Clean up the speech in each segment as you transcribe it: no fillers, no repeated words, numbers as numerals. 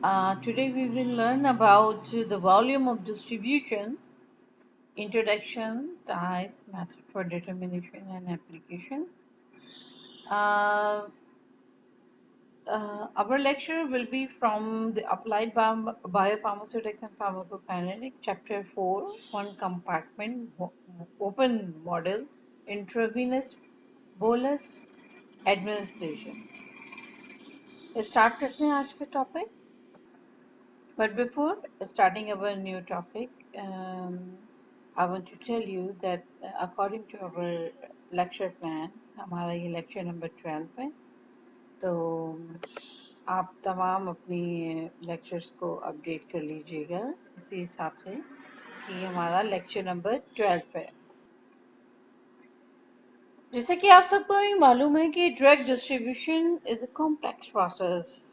Today we will learn about the volume of distribution, introduction, type, method for determination and application. Uh, our lecture will be from the Applied Biopharmaceutics and Pharmacokinetic, Chapter 4, One Compartment, Open Model, Intravenous Bolus Administration. Start करते हैं आज के topic. But before starting our new topic, I want to tell you that according to our lecture plan, हमारा ये lecture number 12 है. तो आप तमाम अपनी lectures को update कर लीजिएगा इसी हिसाब से कि हमारा lecture number 12 है. जैसे कि आप सबको ही मालूम है कि drug distribution is a complex process.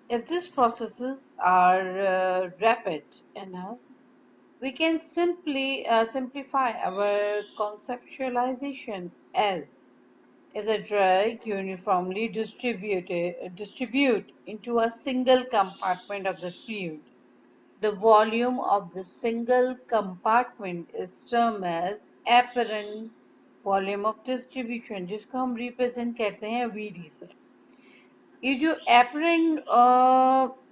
If these processes are rapid enough, we can simply simplify our conceptualization as if the drug uniformly distribute into a single compartment of the fluid. The volume of the single compartment is termed as apparent volume of distribution, जिसको हम represent करते हैं VD से. ये जो apparent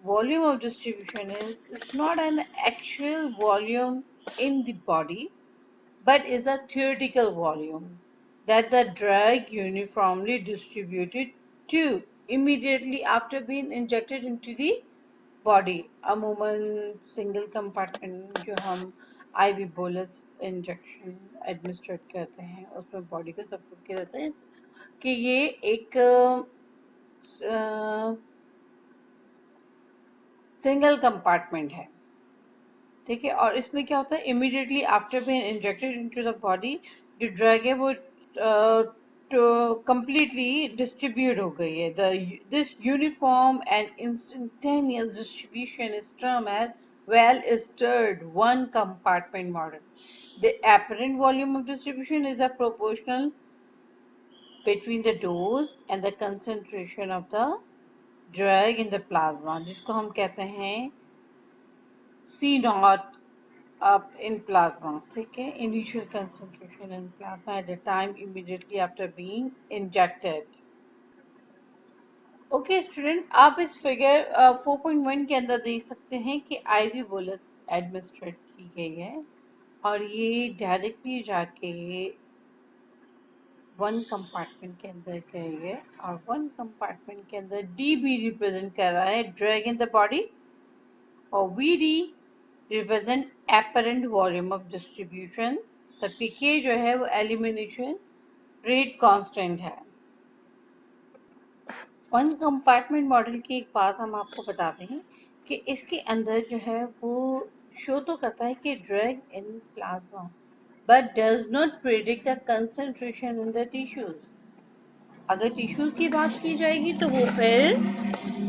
volume of distribution is, it's not an actual volume in the body, but is a theoretical volume that the drug uniformly distributed to immediately after being injected into the body. अमूमन single compartment जो हम IV bolus injection administered करते हैं उसमें body को support किया जाता है कि ये एक सिंगल कंपार्टमेंट है. ठीक है, और इसमें क्या होता है, immediately after being injected into the body जो ड्रग है वो completely डिस्ट्रीब्यूट हो गई है. This uniform and instantaneous distribution is termed as well-stirred one compartment model. The apparent volume of distribution is the proportional between the dose and the concentration of the drug in the plasma, जिसको हम कहते हैं C0 up in plasma. ठीक है, initial concentration in plasma at the time immediately after being injected. Okay student, आप इस figure 4.1 के अंदर देख सकते हैं कि IV बोलस एडमिनिस्ट्रेट की गई है और ये डायरेक्टली जाके वन कंपार्टमेंट के अंदर गई है और वन कंपार्टमेंट के अंदर डी भी रिप्रेजेंट कर रहा है ड्रग इन द बॉडी और VD represent apparent volume of distribution. तबकि के जो है वो एलिमिनेशन रेट कांस्टेंट है. वन कंपार्टमेंट मॉडल की एक बात हम आपको बताते हैं कि इसके अंदर जो है वो शो तो करता है कि drug in plasma but does not predict the concentration in the tissues. अगर टिश्यूज की बात की जाएगी तो वो फिर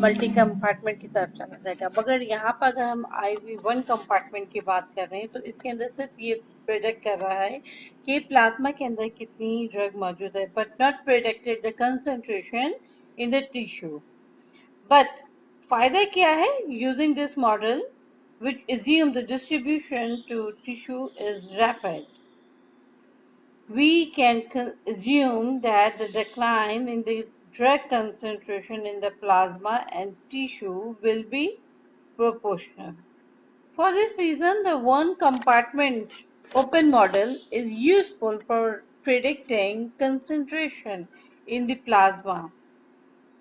मल्टी कंपार्टमेंट की तरफ चला जाएगा. मगर यहाँ पर अगर हम IV वन कंपार्टमेंट की बात कर रहे हैं तो इसके अंदर सिर्फ ये प्रेडिक्ट कर रहा है कि प्लाज्मा के अंदर कितनी ड्रग मौजूद है, but not predicted the concentration in the tissue. But फायदा क्या है, using this model which assumes the distribution to tissue is rapid, we can assume that the decline in the drug concentration in the plasma and tissue will be proportional. For this reason, the one compartment open model is useful for predicting concentration in the plasma,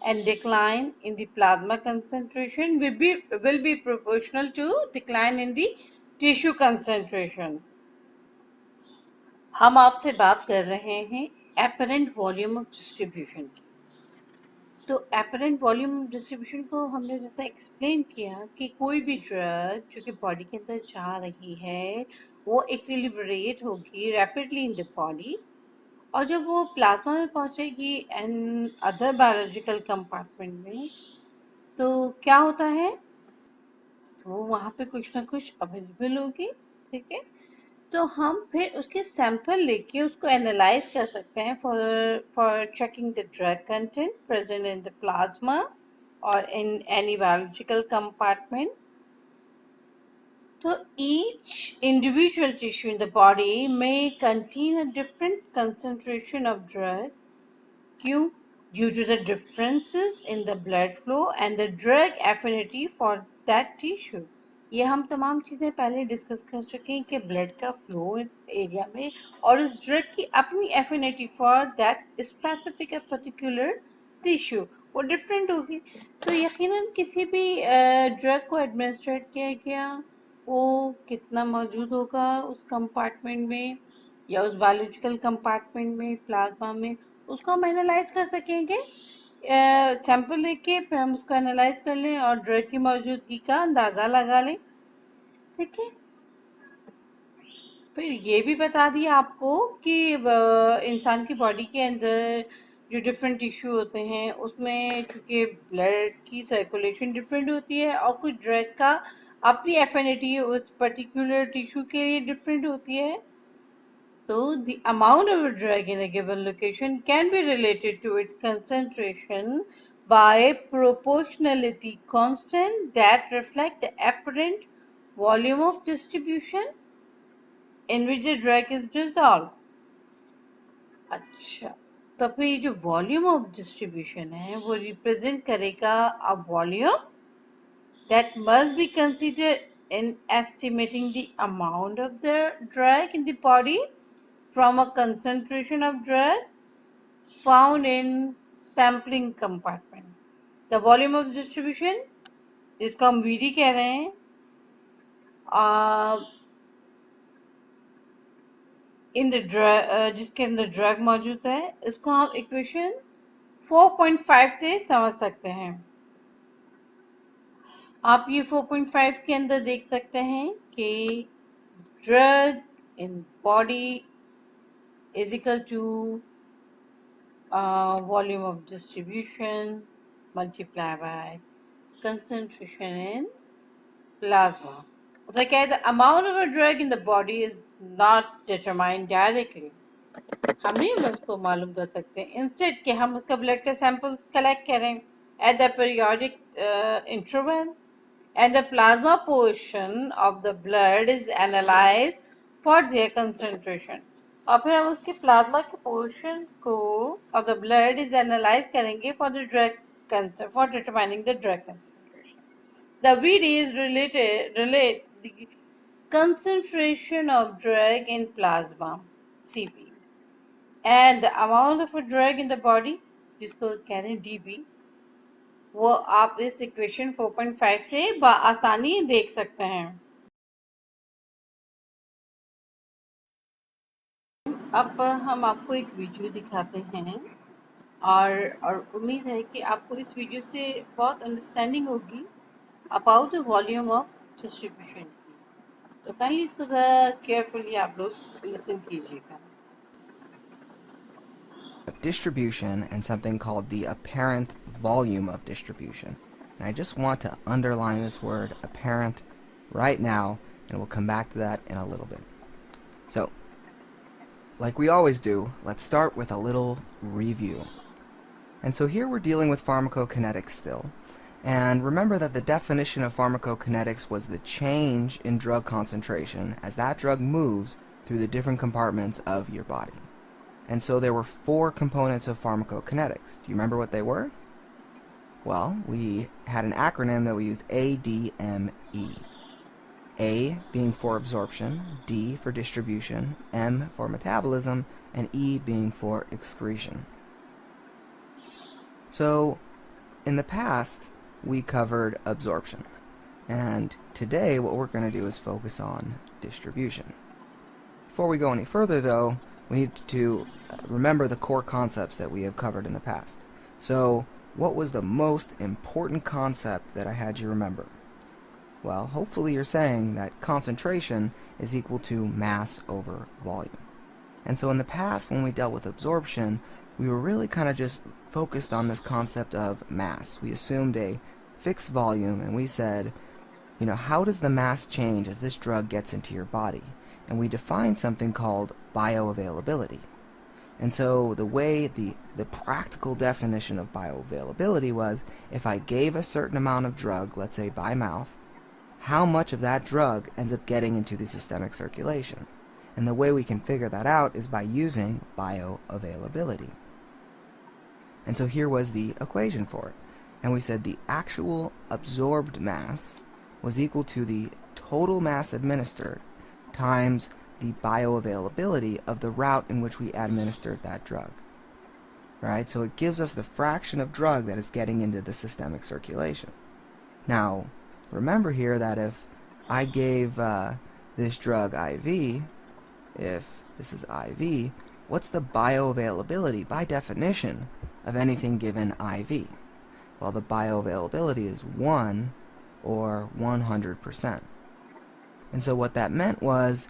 and decline in the plasma concentration will be proportional to decline in the tissue concentration. हम आपसे बात कर रहे हैं apparent volume of distribution की. तो apparent volume of distribution को हमने जैसा एक्सप्लेन किया कि कोई भी ड्रग जो कि बॉडी के अंदर जा रही है वो इक्विलिब्रेट होगी रैपिडली इन द बॉडी और जब वो प्लाज्मा में पहुंचेगी एंड अदर बायोलॉजिकल कंपार्टमेंट में तो क्या होता है, वो वहाँ पे कुछ ना कुछ अवेलेबल होगी. ठीक है, तो हम फिर उसके सैंपल लेके उसको एनालाइज कर सकते हैं for checking the drug content present in the plasma or in any biological compartment. So each individual tissue in the body may contain a different concentration of drug. Q, due to the differences in the blood flow and the drug affinity for that tissue. ये हम तमाम चीज़ें पहले discuss कर चुके हैं कि blood का फ्लो इस एरिया में और उस ड्रग की अपनी affinity for that specific particular tissue वो डिफरेंट होगी। तो यकीनन किसी भी ड्रग को एडमिनिस्ट्रेट किया गया वो कितना मौजूद होगा उस कंपार्टमेंट में या उस बायोलॉजिकल कंपार्टमेंट में प्लाज्मा में, उसको हम एनालाइज कर सकेंगे। सैंपल लेके फिर हम उसको एनालाइज कर लें और ड्रग की मौजूदगी का अंदाजा लगा लें। ठीक है, फिर ये भी बता दिया आपको कि इंसान की बॉडी के अंदर जो डिफरेंट टिश्यू होते हैं उसमें चूंकि ब्लड की सर्कुलेशन डिफरेंट होती है और कुछ ड्रग का अपनी एफिनिटी उस पर्टिकुलर टिश्यू के लिए डिफरेंट होती है। So, the amount of a drug in a given location can be related to its concentration by proportionality constant that reflect the apparent volume of distribution in which the drug is dissolved. अच्छा, तो फिर ये जो volume of distribution है वो represent करेगा a volume that must be considered in estimating the amount of the drug in the body from a concentration of drug found in sampling compartment. The volume of distribution जिसको हम VD कह रहे हैं in the drug जिसके अंदर drug मौजूद है इसको हम इक्वेशन 4.5 से समझ सकते हैं। आप ये 4.5 के अंदर देख सकते हैं कि drug in body is equal to volume of distribution multiplied by concentration in plasma. तो क्या है, the amount of a drug in the body is not determined directly. हम नहीं उसको मालूम कर सकते इंस्टेड कि हम उसका ब्लड के सैंपल्स कलेक्ट करें at the periodic interval and the plasma portion of the blood is analyzed for their concentration. और फिर हम उसके प्लाज्मा के पोर्शन को of the blood is analyzed करेंगे for the drug for determining the drug concentration. The VD is relate the concentration of drug in plasma CP and the amount of a drug in the body जिसको कह रहे हैं DB वो आप इस equation 4.5 से आसानी देख सकते हैं। अब हम आपको एक वीडियो दिखाते हैं और उम्मीद है कि आपको इस वीडियो से बहुत अंडरस्टैंडिंग होगी about the volume of distribution की। तो काइंडली इसको केयरफुली आप लोग लिसन कीजिएगा। Distribution and something called the apparent volume of distribution. And I just want to underline this word apparent right now, and we'll come back to that in a little bit. So, like we always do, let's start with a little review. And so here we're dealing with pharmacokinetics still. And remember that the definition of pharmacokinetics was the change in drug concentration as that drug moves through the different compartments of your body. And so there were 4 components of pharmacokinetics. Do you remember what they were? Well, we had an acronym that we used ADME. A being for absorption, D for distribution, M for metabolism, and E being for excretion. So, in the past, we covered absorption. And today, what we're going to do is focus on distribution. Before we go any further, though, we need to remember the core concepts that we have covered in the past. So, what was the most important concept that I had you remember? Well, hopefully you're saying that concentration is equal to mass over volume. And so in the past, when we dealt with absorption, we were really kind of just focused on this concept of mass. We assumed a fixed volume, and we said, you know, how does the mass change as this drug gets into your body? And we defined something called bioavailability. And so the practical definition of bioavailability was if I gave a certain amount of drug, let's say by mouth, how much of that drug ends up getting into the systemic circulation. And the way we can figure that out is by using bioavailability. And so here was the equation for it. And we said the actual absorbed mass was equal to the total mass administered times the bioavailability of the route in which we administered that drug. Right? So it gives us the fraction of drug that is getting into the systemic circulation. Now, remember here that if I gave this drug IV, if this is IV, what's the bioavailability, by definition, of anything given IV? Well, the bioavailability is 1 or 100%. And so what that meant was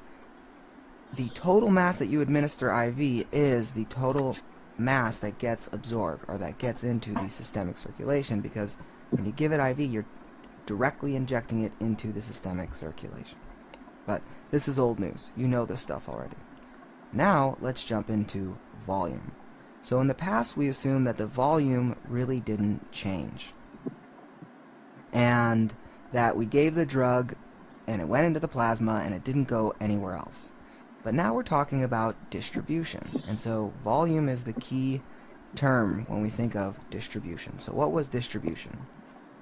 the total mass that you administer IV is the total mass that gets absorbed or that gets into the systemic circulation, because when you give it IV, you're directly injecting it into the systemic circulation. But this is old news. You know this stuff already. Now, let's jump into volume. So in the past, we assumed that the volume really didn't change, and that we gave the drug and it went into the plasma and it didn't go anywhere else. But now we're talking about distribution, and so volume is the key term when we think of distribution. So what was distribution?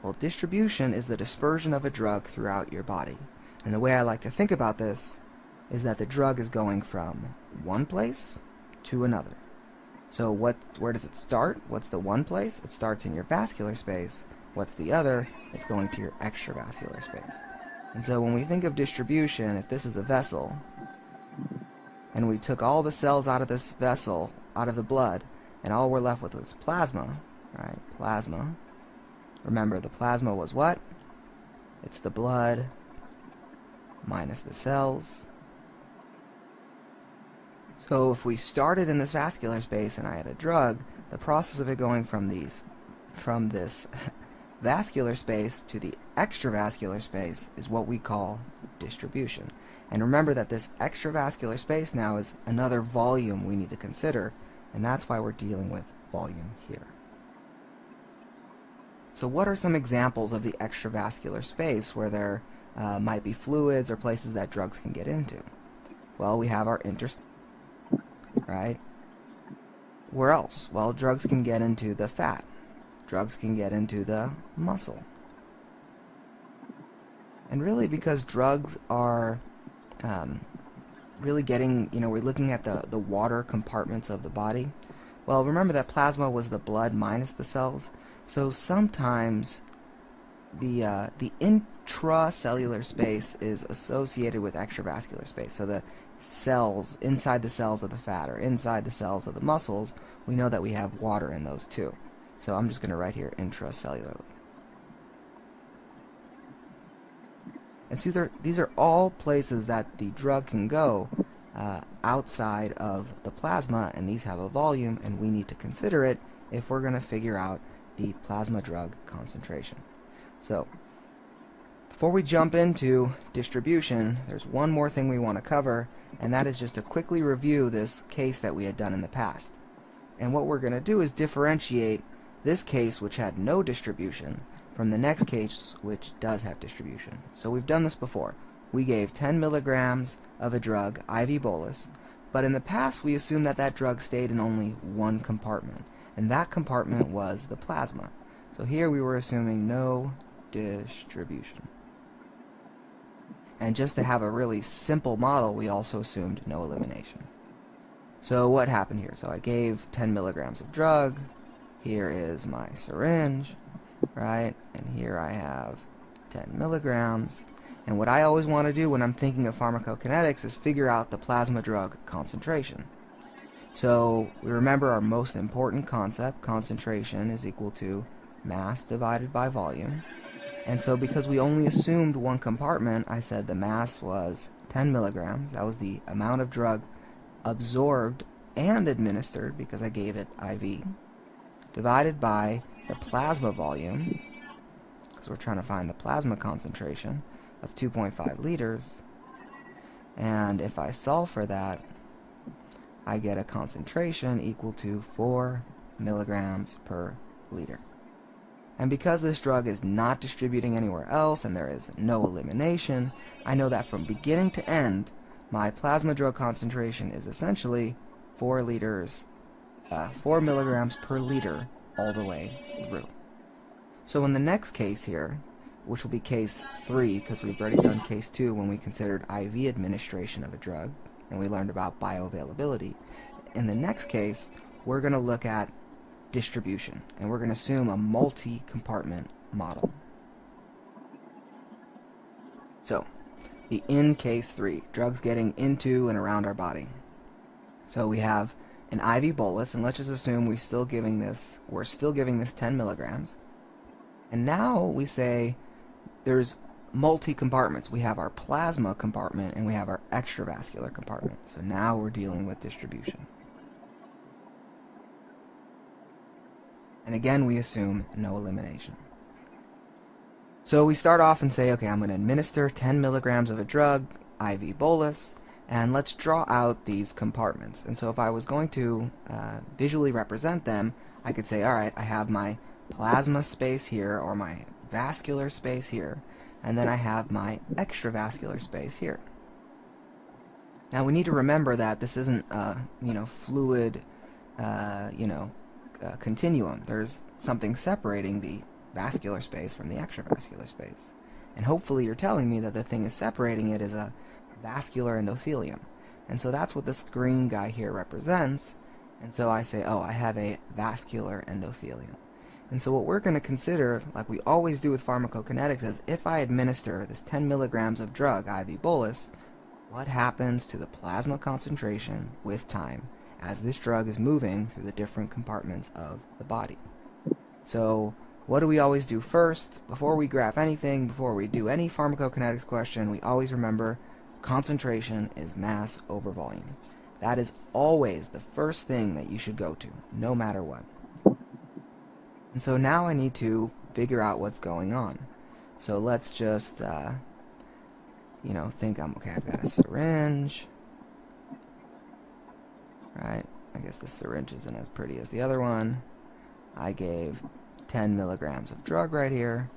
Well, distribution is the dispersion of a drug throughout your body. And the way I like to think about this is that the drug is going from one place to another. So where does it start? What's the one place? It starts in your vascular space. What's the other? It's going to your extravascular space. And so when we think of distribution, if this is a vessel, and we took all the cells out of this vessel, out of the blood, and all we're left with was plasma, right? Plasma. Remember, the plasma was what? It's the blood minus the cells. So if we started in this vascular space and I had a drug, the process of it going from this vascular space to the extravascular space is what we call distribution. And remember that this extravascular space now is another volume we need to consider, and that's why we're dealing with volume here. So what are some examples of the extravascular space where there might be fluids or places that drugs can get into? Well, we have our interstitial, right? Where else? Well, drugs can get into the fat. Drugs can get into the muscle. And really, because drugs are really getting, we're looking at the water compartments of the body. Well, remember that plasma was the blood minus the cells. So sometimes the intracellular space is associated with extravascular space. So the cells, inside the cells of the fat or inside the cells of the muscles, we know that we have water in those too. So I'm just going to write here intracellularly. And so these are all places that the drug can go outside of the plasma, and these have a volume, and we need to consider it if we're going to figure out the plasma drug concentration. So before we jump into distribution, there's one more thing we want to cover, and that is just to quickly review this case that we had done in the past. And what we're going to do is differentiate this case, which had no distribution, from the next case, which does have distribution. So we've done this before. We gave 10 milligrams of a drug, IV bolus, but in the past we assumed that that drug stayed in only one compartment, and that compartment was the plasma. So here we were assuming no distribution. And just to have a really simple model, we also assumed no elimination. So what happened here? So I gave 10 milligrams of drug. Here is my syringe, right? And here I have 10 milligrams. And what I always want to do when I'm thinking of pharmacokinetics is figure out the plasma drug concentration. So we remember our most important concept, concentration is equal to mass divided by volume. And so because we only assumed one compartment, I said the mass was 10 milligrams. That was the amount of drug absorbed and administered, because I gave it IV, divided by the plasma volume, because we're trying to find the plasma concentration, of 2.5 liters. And if I solve for that, I get a concentration equal to 4 milligrams per liter. And because this drug is not distributing anywhere else and there is no elimination, I know that from beginning to end, my plasma drug concentration is essentially 4 milligrams per liter all the way through. So in the next case here, which will be case 3, because we've already done case 2 when we considered IV administration of a drug, and we learned about bioavailability. In the next case, we're going to look at distribution, and we're going to assume a multi-compartment model. So, in case 3, drugs getting into and around our body. So we have an IV bolus, and let's just assume we're still giving this 10 milligrams. And now we say there's multi-compartments. We have our plasma compartment and we have our extravascular compartment. So now we're dealing with distribution. And again, we assume no elimination. So we start off and say, okay, I'm going to administer 10 milligrams of a drug, IV bolus, and let's draw out these compartments. And so if I was going to visually represent them, I could say, all right, I have my plasma space here, or my vascular space here, and then I have my extravascular space here. Now we need to remember that this isn't a fluid continuum. There's something separating the vascular space from the extravascular space. And hopefully you're telling me that the thing is separating it is a vascular endothelium. And so that's what this green guy here represents. And so I say, oh, I have a vascular endothelium. And so what we're going to consider, like we always do with pharmacokinetics, is if I administer this 10 milligrams of drug, IV bolus, what happens to the plasma concentration with time as this drug is moving through the different compartments of the body. So what do we always do first? Before we graph anything, before we do any pharmacokinetics question, we always remember concentration is mass over volume. That is always the first thing that you should go to, no matter what. And so now I need to figure out what's going on. So let's just, think I've got a syringe. Right, I guess the syringe isn't as pretty as the other one. I gave 10 milligrams of drug right here.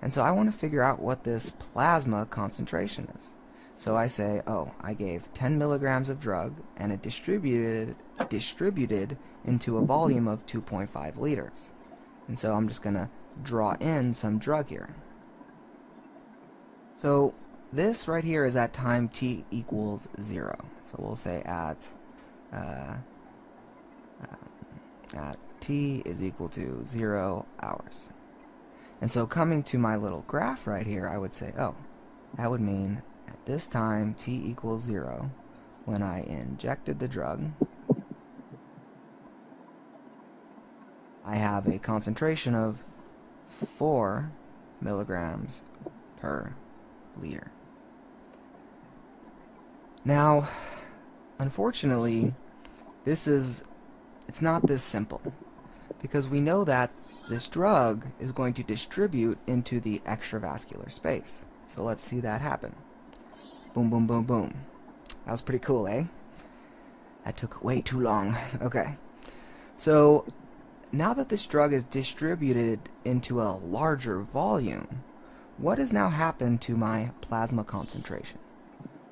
And so I want to figure out what this plasma concentration is. So I say, oh, I gave 10 milligrams of drug and it distributed into a volume of 2.5 liters. And so I'm just going to draw in some drug here. So this right here is at time t equals 0. So we'll say at t is equal to 0 hours. And so coming to my little graph right here, I would say, oh, that would mean at this time t equals 0, when I injected the drug, I have a concentration of 4 milligrams per liter. Now, unfortunately, it's not this simple, because we know that this drug is going to distribute into the extravascular space. So let's see that happen. Boom, boom, boom, boom. That was pretty cool, eh? That took way too long. Okay. So now that this drug is distributed into a larger volume, what has now happened to my plasma concentration?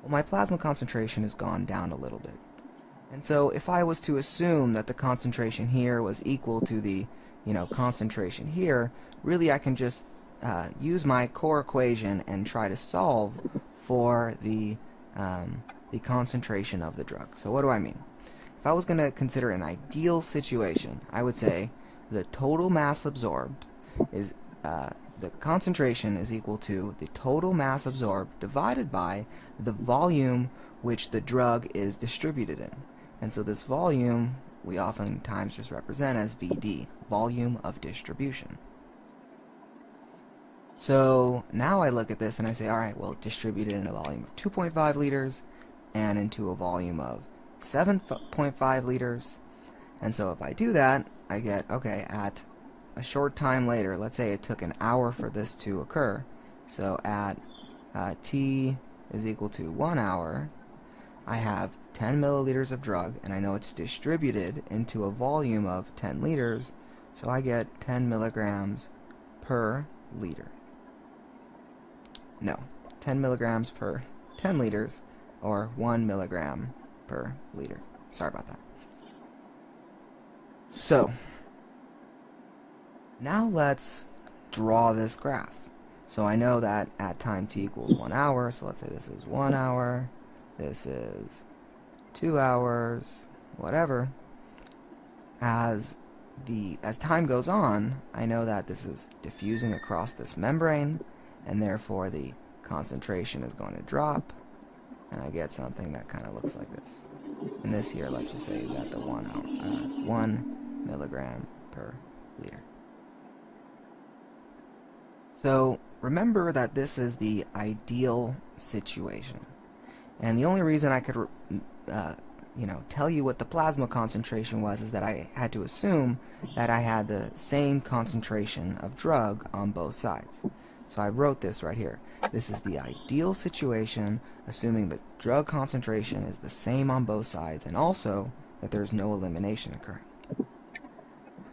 Well, my plasma concentration has gone down a little bit. And so if I was to assume that the concentration here was equal to the concentration here, really I can just use my core equation and try to solve for the concentration of the drug. So what do I mean? If I was going to consider an ideal situation, I would say the total mass absorbed is the concentration is equal to the total mass absorbed divided by the volume which the drug is distributed in. And so this volume we oftentimes just represent as VD, volume of distribution. So now I look at this and I say, alright, well, it distributed in a volume of 2.5 liters and into a volume of 7.5 liters. And so if I do that, I get, okay, at a short time later, let's say it took an hour for this to occur. So at t is equal to 1 hour, I have 10 milliliters of drug, and I know it's distributed into a volume of 10 liters, so I get 10 milligrams per liter. No, 10 milligrams per 10 liters, or 1 milligram per liter. Sorry about that. So, now let's draw this graph. So I know that at time t equals 1 hour, so let's say this is 1 hour, this is 2 hours, whatever. As time goes on, I know that this is diffusing across this membrane, and therefore the concentration is going to drop, and I get something that kind of looks like this. And this here, let's just say, is at the 1 milligram per liter. So remember that this is the ideal situation. And the only reason I could tell you what the plasma concentration was is that I had to assume that I had the same concentration of drug on both sides. So I wrote this right here. This is the ideal situation, assuming the drug concentration is the same on both sides, and also that there's no elimination occurring.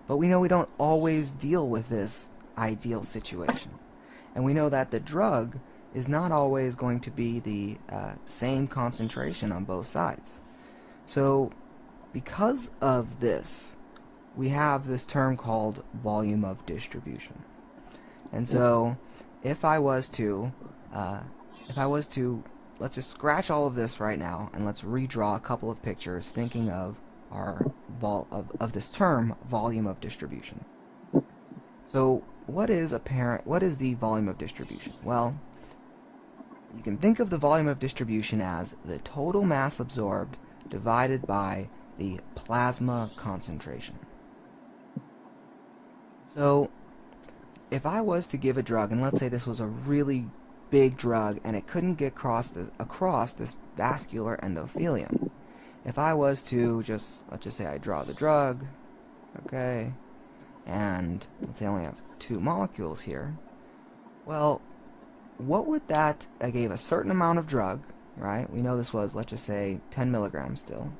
But we know we don't always deal with this ideal situation. And we know that the drug is not always going to be the same concentration on both sides. So because of this, we have this term called volume of distribution. And so if I was to, let's just scratch all of this right now, and let's redraw a couple of pictures thinking of our this term, volume of distribution. So what is the volume of distribution? Well, you can think of the volume of distribution as the total mass absorbed divided by the plasma concentration. So if I was to give a drug, and let's say this was a really big drug and it couldn't get across this vascular endothelium, if I was to let's just say I draw the drug, okay, and let's say I only have 2 molecules here, well, what would that, I gave a certain amount of drug, right? We know this was, let's just say, 10 milligrams still.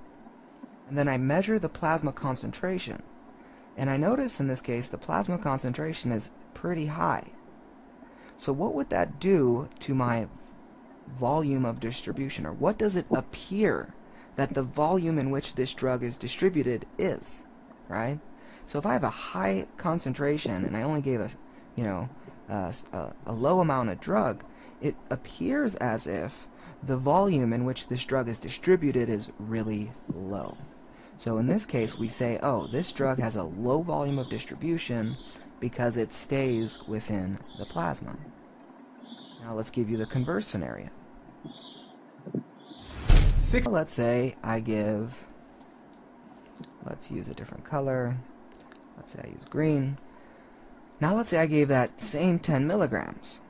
And then I measure the plasma concentration. And I notice in this case the plasma concentration is pretty high. So what would that do to my volume of distribution? Or what does it appear that the volume in which this drug is distributed is, right? So if I have a high concentration and I only gave a low amount of drug, it appears as if the volume in which this drug is distributed is really low. So in this case, we say, oh, this drug has a low volume of distribution because it stays within the plasma. Now let's give you the converse scenario. Let's say I give, let's use a different color. Let's say I use green. Now let's say I gave that same 10 milligrams.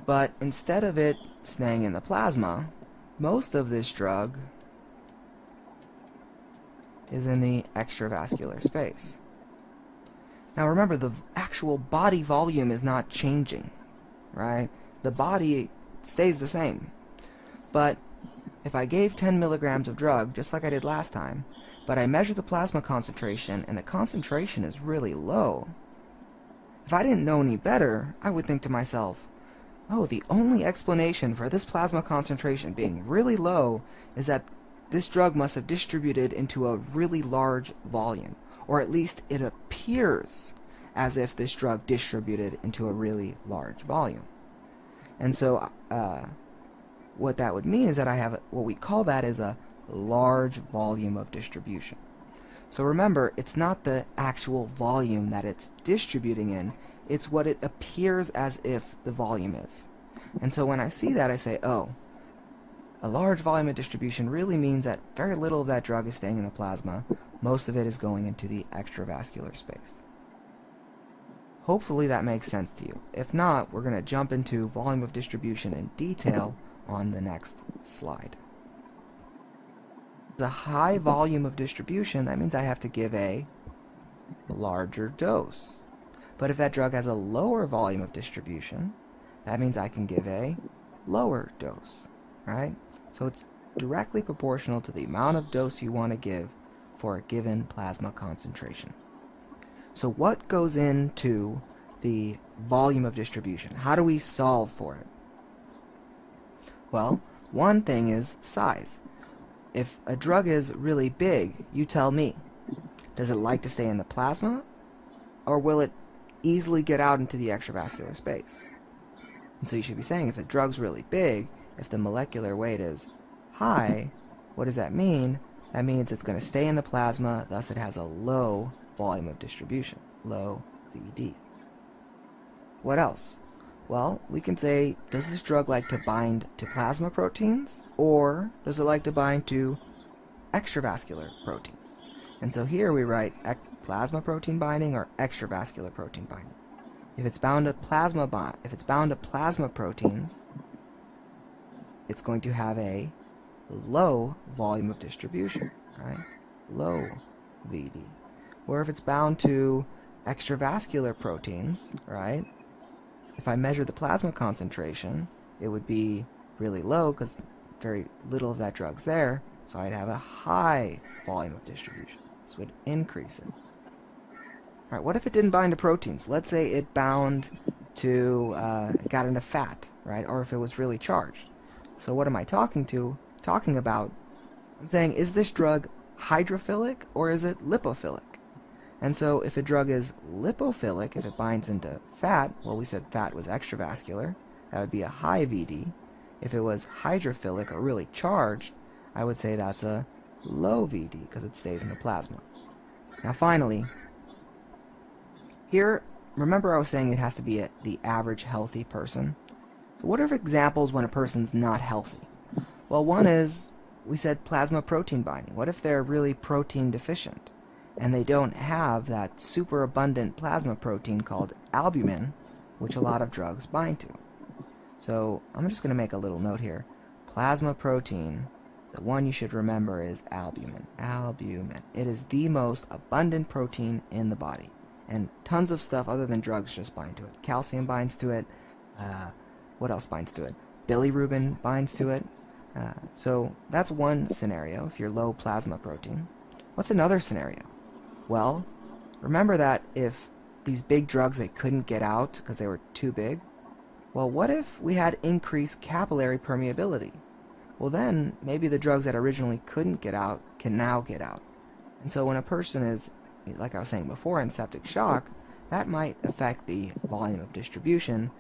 But instead of it staying in the plasma, most of this drug is in the extravascular space. Now remember, the actual body volume is not changing, right? The body stays the same. But if I gave 10 milligrams of drug, just like I did last time, but I measure the plasma concentration and the concentration is really low, if I didn't know any better, I would think to myself, oh, the only explanation for this plasma concentration being really low is that this drug must have distributed into a really large volume, or at least it appears as if this drug distributed into a really large volume. And so what that would mean is that I have what we call that is a large volume of distribution. So remember, it's not the actual volume that it's distributing in, it's what it appears as if the volume is. And so when I see that, I say, oh, a large volume of distribution really means that very little of that drug is staying in the plasma. Most of it is going into the extravascular space. Hopefully that makes sense to you. If not, we're going to jump into volume of distribution in detail on the next slide. A high volume of distribution, that means I have to give a larger dose. But if that drug has a lower volume of distribution, that means I can give a lower dose, right? So it's directly proportional to the amount of dose you want to give for a given plasma concentration. So what goes into the volume of distribution? How do we solve for it? Well, one thing is size. If a drug is really big, you tell me. Does it like to stay in the plasma, or will it easily get out into the extravascular space? And so you should be saying if the drug's really big, if the molecular weight is high, what does that mean? That means it's going to stay in the plasma, thus it has a low volume of distribution, low VD. What else? Well, we can say, does this drug like to bind to plasma proteins, or does it like to bind to extravascular proteins? And so here we write plasma protein binding or extravascular protein binding. If it's bound to plasma proteins, it's going to have a low volume of distribution, right? Low VD. Or if it's bound to extravascular proteins, right? If I measure the plasma concentration, it would be really low because very little of that drug's there, so I'd have a high volume of distribution. This would increase it. All right, what if it didn't bind to proteins? Let's say it bound to, it got into fat, right? Or if it was really charged. So what am I talking about? I'm saying, is this drug hydrophilic or is it lipophilic? And so if a drug is lipophilic, if it binds into fat, well, we said fat was extravascular, that would be a high VD. If it was hydrophilic or really charged, I would say that's a low VD because it stays in the plasma. Now finally, here, remember I was saying it has to be the average healthy person? So what are examples when a person's not healthy? Well, one is, we said plasma protein binding. What if they're really protein deficient and they don't have that super abundant plasma protein called albumin, which a lot of drugs bind to? So I'm just going to make a little note here. Plasma protein, the one you should remember is albumin. Albumin. It is the most abundant protein in the body. And tons of stuff other than drugs just bind to it. Calcium binds to it. What else binds to it? Bilirubin binds to it. So that's one scenario if you're low plasma protein. What's another scenario? Well, remember that if these big drugs, they couldn't get out because they were too big. Well, what if we had increased capillary permeability? Well, then maybe the drugs that originally couldn't get out can now get out. And so when a person is, like I was saying before, in septic shock, that might affect the volume of distribution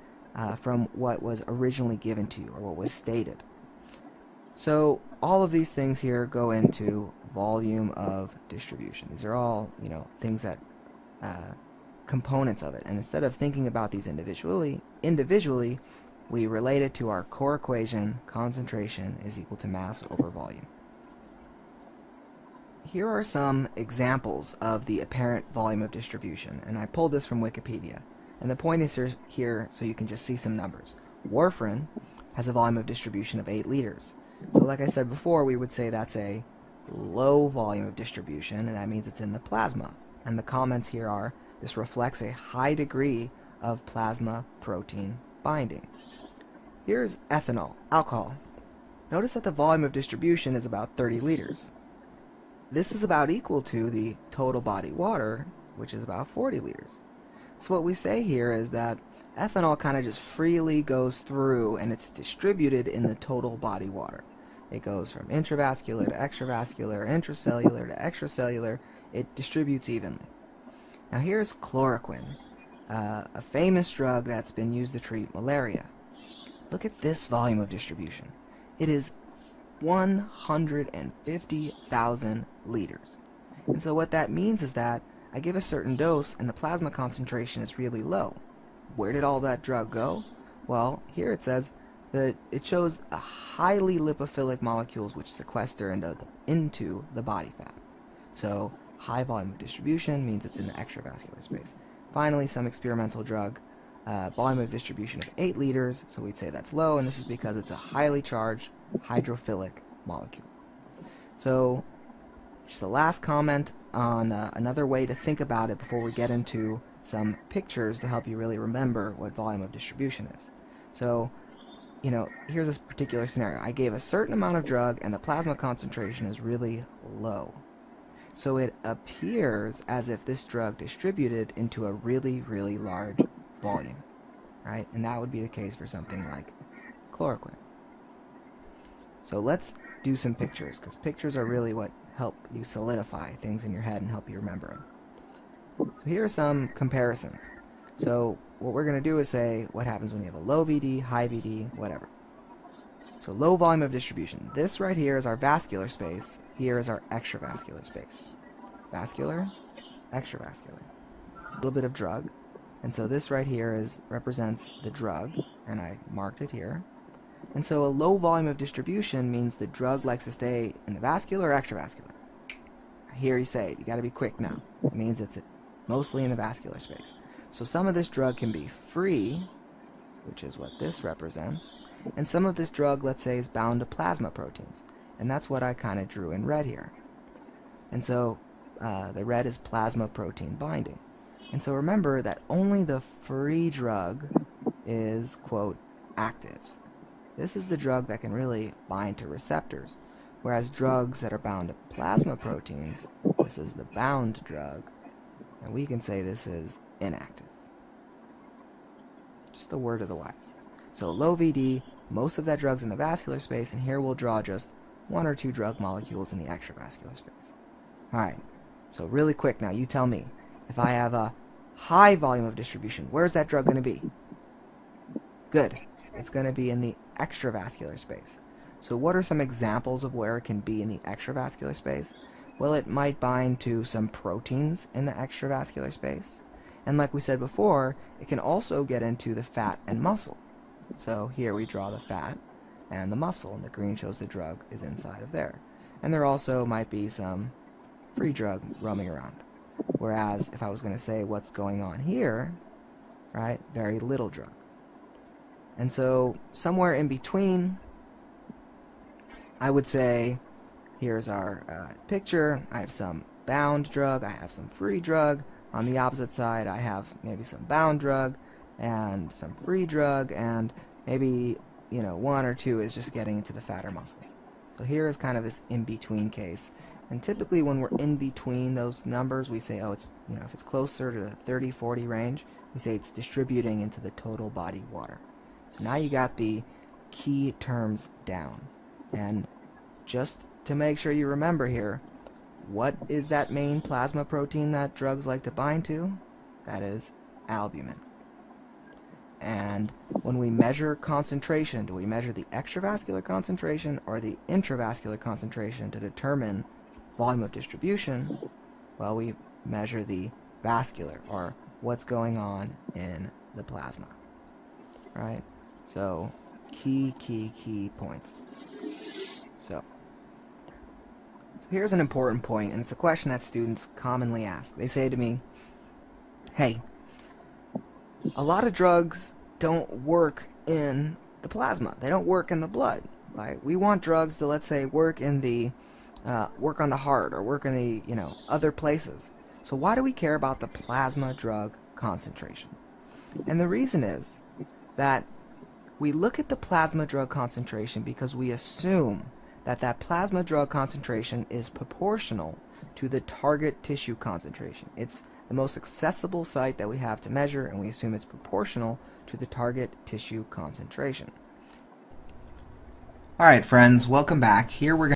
from what was originally given to you or what was stated. So all of these things here go into volume of distribution. These are all, things that components of it. And instead of thinking about these individually, we relate it to our core equation: concentration is equal to mass over volume. Here are some examples of the apparent volume of distribution, and I pulled this from Wikipedia. And the point is here so you can just see some numbers. Warfarin has a volume of distribution of 8 liters. So like I said before, we would say that's a low volume of distribution, and that means it's in the plasma. And the comments here are, this reflects a high degree of plasma protein binding. Here's ethanol, alcohol. Notice that the volume of distribution is about 30 liters. This is about equal to the total body water, which is about 40 liters. So what we say here is that ethanol kind of just freely goes through and it's distributed in the total body water. It goes from intravascular to extravascular, intracellular to extracellular. It distributes evenly. Now here's chloroquine, a famous drug that's been used to treat malaria. Look at this volume of distribution. It is 150,000 liters. And so what that means is that I give a certain dose and the plasma concentration is really low. Where did all that drug go? Well, here it says that it shows a highly lipophilic molecules which sequester into the body fat. So high volume of distribution means it's in the extravascular space. Finally, some experimental drug, volume of distribution of 8 liters, so we'd say that's low, and this is because it's a highly charged hydrophilic molecule. So just the last comment on another way to think about it before we get into some pictures to help you really remember what volume of distribution is. So here's this particular scenario. I gave a certain amount of drug and the plasma concentration is really low. So it appears as if this drug distributed into a really, really large volume, right? And that would be the case for something like chloroquine. So let's do some pictures, because pictures are really what help you solidify things in your head and help you remember them. So here are some comparisons. So what we're going to do is say what happens when you have a low VD, high VD, whatever. So low volume of distribution. This right here is our vascular space. Here is our extravascular space. Vascular, extravascular. A little bit of drug. And so this right here represents the drug, and I marked it here. And so a low volume of distribution means the drug likes to stay in the vascular or extravascular. Here you say it. You got to be quick now. It means it's mostly in the vascular space. So some of this drug can be free, which is what this represents, and some of this drug, let's say, is bound to plasma proteins, and that's what I kind of drew in red here. And so the red is plasma protein binding. And so remember that only the free drug is, quote, active. This is the drug that can really bind to receptors, whereas drugs that are bound to plasma proteins, this is the bound drug, and we can say this is inactive. Just the word of the wise. So low VD, most of that drug's in the vascular space, and here we'll draw just one or two drug molecules in the extravascular space. Alright, so really quick now, you tell me, if I have a high volume of distribution, where's that drug going to be? Good. It's going to be in the extravascular space. So what are some examples of where it can be in the extravascular space? Well, it might bind to some proteins in the extravascular space. And like we said before, it can also get into the fat and muscle. So here we draw the fat and the muscle, and the green shows the drug is inside of there. And there also might be some free drug roaming around. Whereas if I was going to say what's going on here, right, very little drug. And so somewhere in between, I would say, here's our picture. I have some bound drug, I have some free drug. On the opposite side, I have maybe some bound drug and some free drug, and maybe, one or two is just getting into the fat or muscle. So here is kind of this in-between case. And typically when we're in between those numbers, we say, oh, it's, if it's closer to the 30-40 range, we say it's distributing into the total body water. So now you got the key terms down. And just to make sure you remember here, what is that main plasma protein that drugs like to bind to? That is albumin. And when we measure concentration, do we measure the extravascular concentration or the intravascular concentration to determine volume of distribution? Well, we measure the vascular, or what's going on in the plasma. Right? So, key points. So here's an important point, and it's a question that students commonly ask. They say to me, hey, a lot of drugs don't work in the plasma. They don't work in the blood. Like, we want drugs to, let's say, work in the work on the heart or work in the other places. So why do we care about the plasma drug concentration? And the reason is that we look at the plasma drug concentration because we assume that plasma drug concentration is proportional to the target tissue concentration. It's the most accessible site that we have to measure, and we assume it's proportional to the target tissue concentration. Alright friends, welcome back. Here we're going